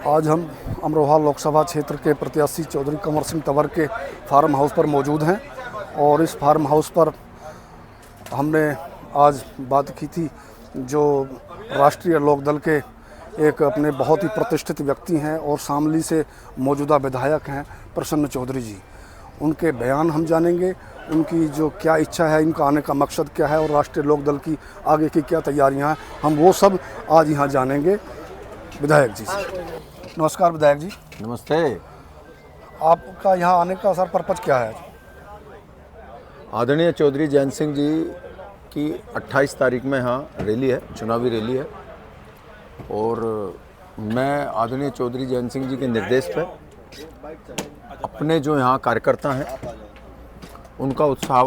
आज हम अमरोहा लोकसभा क्षेत्र के प्रत्याशी चौधरी कंवर सिंह तंवर के फार्म हाउस पर मौजूद हैं और इस फार्म हाउस पर हमने आज बात की थी जो राष्ट्रीय लोकदल के एक अपने बहुत ही प्रतिष्ठित व्यक्ति हैं और शामली से मौजूदा विधायक हैं प्रसन्न चौधरी जी। उनके बयान हम जानेंगे, उनकी जो क्या इच्छा है, इनका आने का मकसद क्या है और राष्ट्रीय लोकदल की आगे की क्या तैयारियां हैं, हम वो सब आज यहाँ जानेंगे विधायक जी से। नमस्कार विधायक जी। नमस्ते। आपका यहाँ आने का सर पर्पज क्या है? आदरणीय चौधरी जयंत सिंह जी की 28 तारीख में यहाँ रैली है, चुनावी रैली है और मैं आदरणीय चौधरी जयंत सिंह जी के निर्देश पर अपने जो यहाँ कार्यकर्ता हैं उनका उत्साह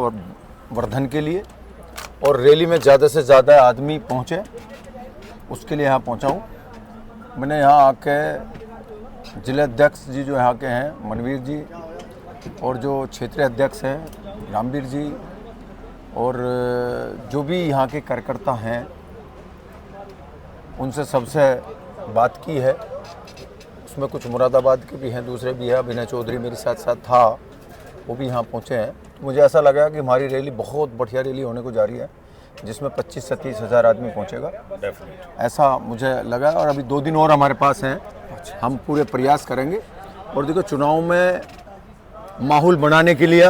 वर्धन के लिए और रैली में ज़्यादा से ज़्यादा आदमी पहुँचे उसके लिए यहाँ पहुँचा हूँ। मैंने यहाँ आके जिलाध्यक्ष जी जो यहाँ के हैं मनवीर जी और जो क्षेत्रीय अध्यक्ष हैं रामवीर जी और जो भी यहाँ के कार्यकर्ता हैं उनसे सबसे बात की है। उसमें कुछ मुरादाबाद के भी हैं, दूसरे भी हैं। अभिनय चौधरी मेरे साथ साथ था, वो भी यहाँ पहुँचे हैं। तो मुझे ऐसा लगा कि हमारी रैली बहुत बढ़िया रैली होने को जा रही है जिसमें 25 से 30 हज़ार आदमी पहुँचेगा, ऐसा मुझे लगा। और अभी 2 दिन और हमारे पास हैं, हम पूरे प्रयास करेंगे। और देखो, चुनाव में माहौल बनाने के लिए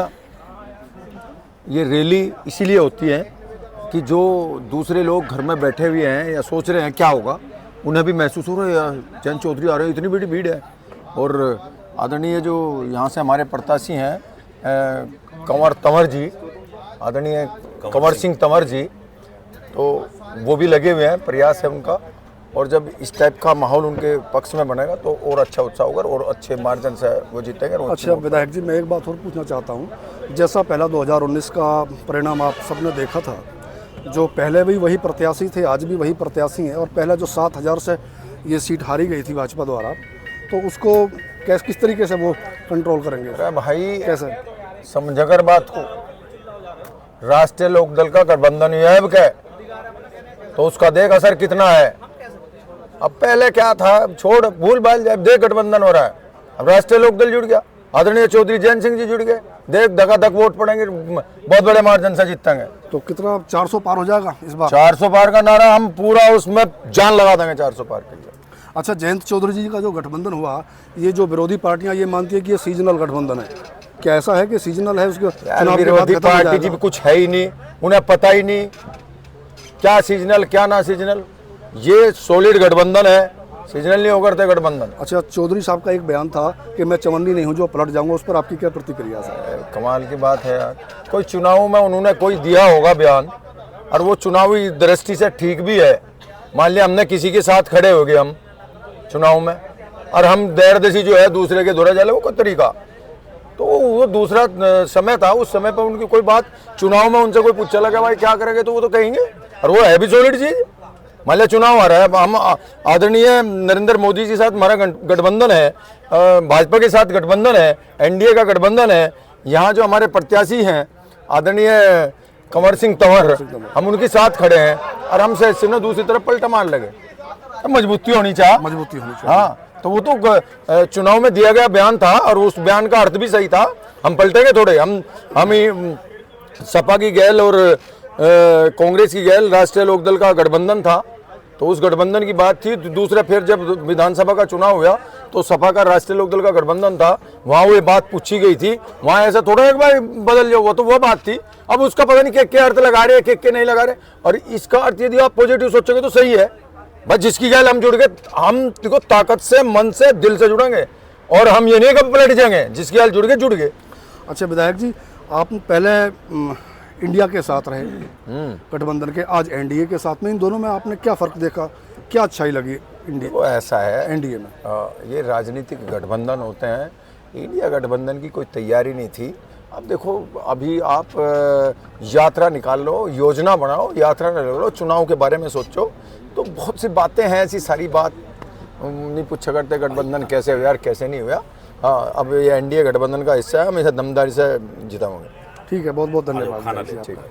ये रैली इसीलिए होती है कि जो दूसरे लोग घर में बैठे हुए हैं या सोच रहे हैं क्या होगा, उन्हें भी महसूस हो रहा है यार जयंत चौधरी आ रहे हैं, इतनी बड़ी भीड़ है। और आदरणीय जो यहाँ से हमारे प्रत्याशी हैं कंवर तंवर जी, आदरणीय कंवर सिंह तंवर जी, तो वो भी लगे हुए हैं, प्रयास है उनका। और जब इस टाइप का माहौल उनके पक्ष में बनेगा तो और अच्छा उत्साह होगा और अच्छे मार्जिन से वो जीतेंगे। अच्छा विधायक जी, मैं एक बात और पूछना चाहता हूँ। जैसा पहला 2019 का परिणाम आप सबने देखा था, जो पहले भी वही प्रत्याशी थे, आज भी वही प्रत्याशी हैं और पहले जो 7,000 से ये सीट हारी गई थी भाजपा द्वारा, तो उसको किस तरीके से वो कंट्रोल करेंगे? अरे भाई, कैसे समझकर बात को, राष्ट्रीय लोकदल का गठबंधन ये है क्या, तो उसका देख असर कितना है। अब पहले क्या था, छोड़ भूल भाल जाए, देख गठबंधन हो रहा है। अब राष्ट्रीय लोकदल जुड़ गया, आदरणीय चौधरी जयंत सिंह जी जुड़ गए, देख धकाधक वोट पड़ेंगे, बहुत बड़े मार्जिन से जीतेंगे। तो कितना 400 पार हो जाएगा इस बार? 400 पार का नारा, हम पूरा उसमें जान लगा देंगे 400 पार के लिए। अच्छा, जयंत चौधरी जी का जो गठबंधन हुआ, ये जो विरोधी पार्टियां ये मानती है कि ये सीजनल गठबंधन है, क्या ऐसा है कि सीजनल है? उसके विरोधी पार्टी जी कुछ है ही नहीं, उन्हें पता ही नहीं क्या सीजनल क्या ना सीजनल। ये सॉलिड गठबंधन है, सीजनल नहीं होकर थे गठबंधन। अच्छा, चौधरी साहब का एक बयान था कि मैं चवन्नी नहीं हूं जो पलट जाऊंगा, उस पर आपकी क्या प्रतिक्रिया है? कमाल की बात है यार, कोई चुनाव में उन्होंने कोई दिया होगा बयान और वो चुनावी दृष्टि से ठीक भी है। मान लिया हमने किसी के साथ खड़े हो गए हम चुनाव में और हम देरदेसी जो है दूसरे के धोरे चले, वो कोई तरीका, तो वो दूसरा समय था। उस समय पर उनकी कोई बात, चुनाव में उनसे कोई पूछा लगा भाई क्या करेंगे, तो वो तो कहेंगे, और वो है भी सॉलिड चीज। मान लिया चुनाव आ रहा है, हम आदरणीय नरेंद्र मोदी जी के साथ हमारा गठबंधन है, भाजपा के साथ गठबंधन है, एनडीए का गठबंधन है। यहाँ जो हमारे प्रत्याशी हैं आदरणीय कंवर सिंह तंवर, हम उनके साथ खड़े हैं और हम से दूसरी तरफ पलटा मार लगे। मजबूती होनी चाहिए, मजबूती होनी चाहिए। हाँ, तो वो तो चुनाव में दिया गया बयान था और उस बयान का अर्थ भी सही था। हम पलटेंगे थोड़े, हम ही सपा की गैल और कांग्रेस की गैल राष्ट्रीय लोकदल का गठबंधन था, तो उस गठबंधन की बात थी। दूसरा फिर जब विधानसभा का चुनाव हुआ तो सपा का राष्ट्रीय लोकदल का गठबंधन था, वहाँ वो बात पूछी गई थी। वहाँ ऐसा थोड़ा एक बार बदल जाओ, वो तो वो बात थी। अब उसका पता नहीं क्या अर्थ लगा रहे हैं, क्या नहीं लगा रहे। और इसका अर्थ यदि आप पॉजिटिव सोचोगे तो सही है। बस जिसकी गैल हम जुड़ गए, हम देखो ताकत से, मन से, दिल से जुड़ेंगे और हम ये नहीं कब पलट जाएंगे, जिसकी गैल जुड़ गए। अच्छा विधायक जी, आप पहले इंडिया के साथ रहे गठबंधन के, आज एनडीए के साथ में, इन दोनों में आपने क्या फर्क देखा, क्या अच्छाई लगी इंडिया? वो ऐसा है, एनडीए में ये राजनीतिक गठबंधन होते हैं, इंडिया गठबंधन की कोई तैयारी नहीं थी। अब देखो, अभी आप यात्रा निकाल लो, योजना बनाओ, यात्रा निकाल लो, चुनाव के बारे में सोचो, तो बहुत सी बातें हैं, ऐसी सारी बात नहीं पूछा करते गठबंधन कैसे हुआ यार, कैसे नहीं हुआ। हाँ, अब ये एनडीए गठबंधन का हिस्सा है, हम इसे दमदारी से जिताएंगे। ठीक है, बहुत बहुत धन्यवाद।